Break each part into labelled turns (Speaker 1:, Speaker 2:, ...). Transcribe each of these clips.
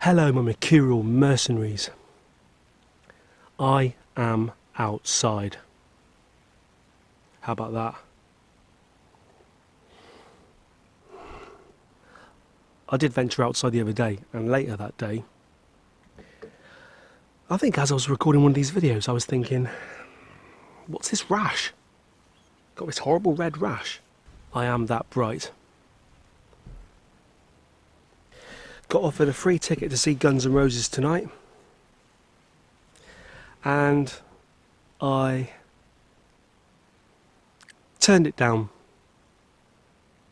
Speaker 1: Hello, my Mercurial mercenaries. I am outside. How about that? I did venture outside the other day, and later that day, I think as I was recording one of these videos, I was thinking, what's this rash? Got this horrible red rash. I am that bright. Got offered a free ticket to see Guns N' Roses tonight, and I turned it down.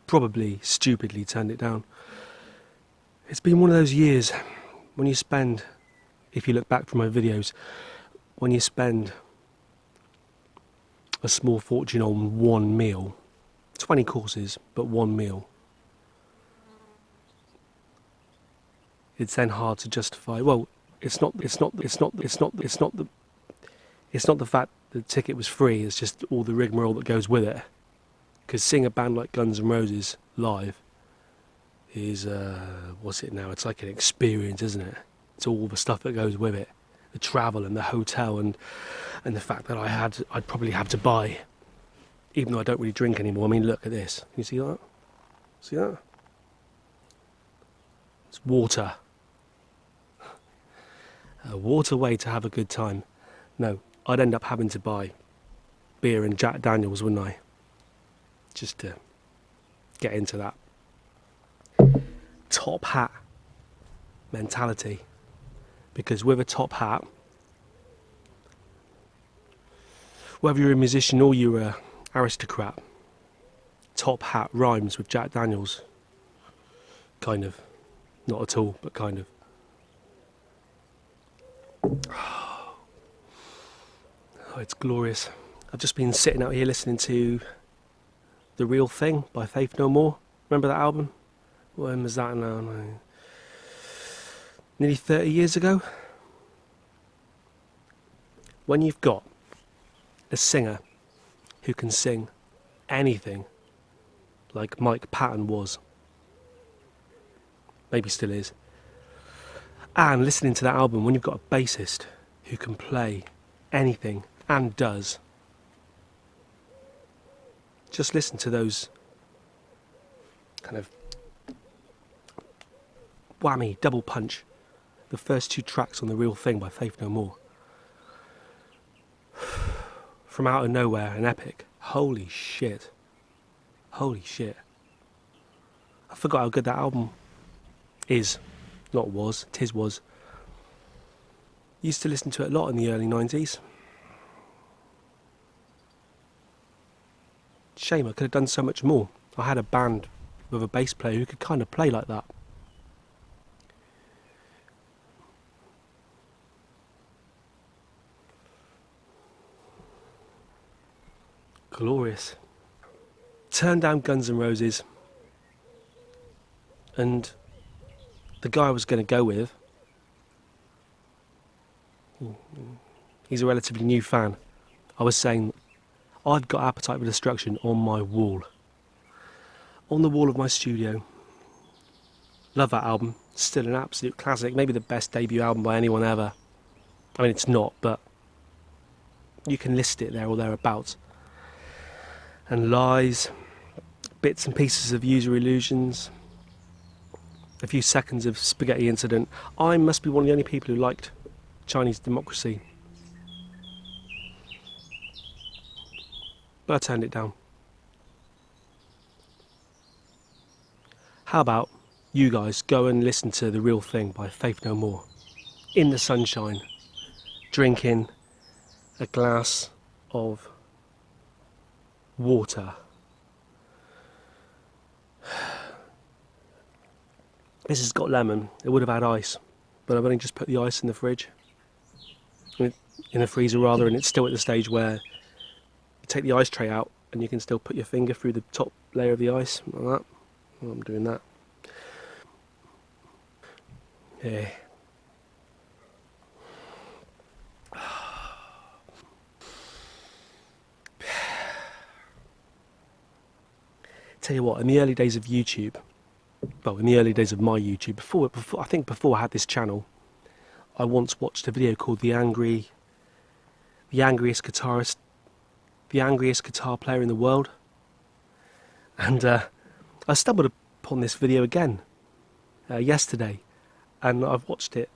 Speaker 1: Probably stupidly turned it down. It's been one of those years when you spend, if you look back from my videos, when you spend a small fortune on one meal, 20 courses, but one meal, it's then hard to justify. Well, it's not the fact the ticket was free. It's just all the rigmarole that goes with it. Because seeing a band like Guns N' Roses live is what's it now? It's like an experience, isn't it? It's all the stuff that goes with it, the travel and the hotel and the fact that I'd probably have to buy, even though I don't really drink anymore. I mean, look at this. Can you see that? See that? It's water. A water way to have a good time. No, I'd end up having to buy beer and Jack Daniels, wouldn't I? Just to get into that top hat mentality. Because with a top hat, whether you're a musician or you're an aristocrat, top hat rhymes with Jack Daniels. Kind of. Not at all, but kind of. Oh, it's glorious. I've just been sitting out here listening to The Real Thing by Faith No More. Remember that album? When was that now? Nearly 30 years ago. When you've got a singer who can sing anything, like Mike Patton was, maybe still is, and listening to that album, when you've got a bassist who can play anything and does, just listen to those kind of whammy, double punch, the first two tracks on The Real Thing by Faith No More. From out of nowhere, an epic. Holy shit. Holy shit. I forgot how good that album is. Not was, tis was. Used to listen to it a lot in the early 90s. Shame, I could have done so much more. I had a band with a bass player who could kind of play like that. Glorious. Turned down Guns N' Roses, and the guy I was going to go with, he's a relatively new fan. I was saying, I've got Appetite for Destruction on my wall. On the wall of my studio. Love that album. Still an absolute classic. Maybe the best debut album by anyone ever. I mean, it's not, but you can list it there or thereabouts. And Lies, bits and pieces of User Illusions, a few seconds of Spaghetti Incident. I must be one of the only people who liked Chinese Democracy. But I turned it down. How about you guys go and listen to The Real Thing by Faith No More, in the sunshine, drinking a glass of water. This has got lemon. It would have had ice, but I've only just put the ice in the fridge, in the freezer rather, and it's still at the stage where you take the ice tray out and you can still put your finger through the top layer of the ice, like that. Well, I'm doing that. Yeah. Tell you what, in the early days of YouTube, well, in the early days of my YouTube, I think before I had this channel, I once watched a video called the Angriest guitarist, the angriest guitar player in the world, and I stumbled upon this video again yesterday, and I've watched it.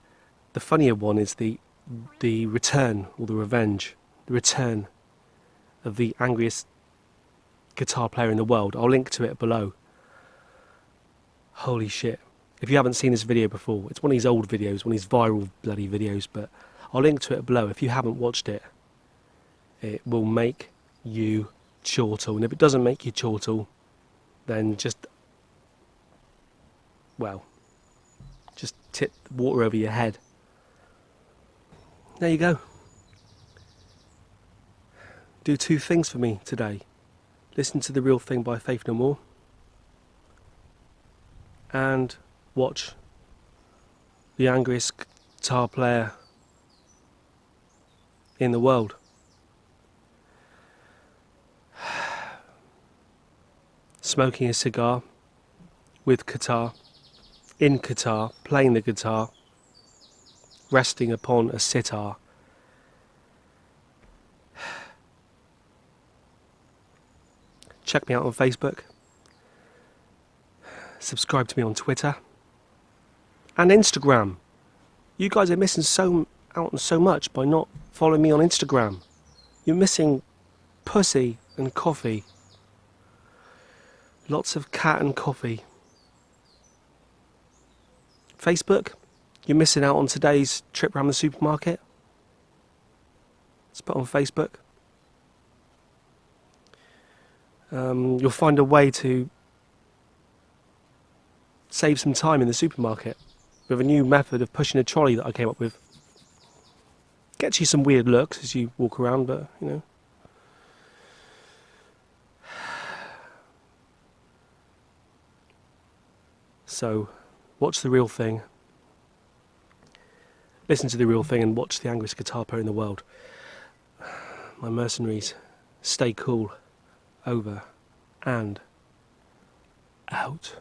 Speaker 1: The funnier one is the return, or the revenge, the return of the angriest guitar player in the world. I'll link to it below. Holy shit. If you haven't seen this video before, it's one of these old videos, one of these viral bloody videos, but I'll link to it below. If you haven't watched it, it will make you chortle. And if it doesn't make you chortle, then just tip the water over your head. There you go. Do two things for me today. Listen to The Real Thing by Faith No More, and watch the angriest guitar player in the world. Smoking a cigar with Qatar, in Qatar, playing the guitar, resting upon a sitar. Check me out on Facebook. Subscribe to me on Twitter and Instagram. You guys are missing out on so much by not following me on Instagram. You're missing pussy and coffee. Lots of cat and coffee. Facebook, you're missing out on today's trip around the supermarket. It's put on Facebook. You'll find a way to save some time in the supermarket with a new method of pushing a trolley that I came up with. Gets you some weird looks as you walk around, but you know. So, watch The Real Thing. Listen to The Real Thing and watch the angriest guitar player in the world. My mercenaries, stay cool. Over and out.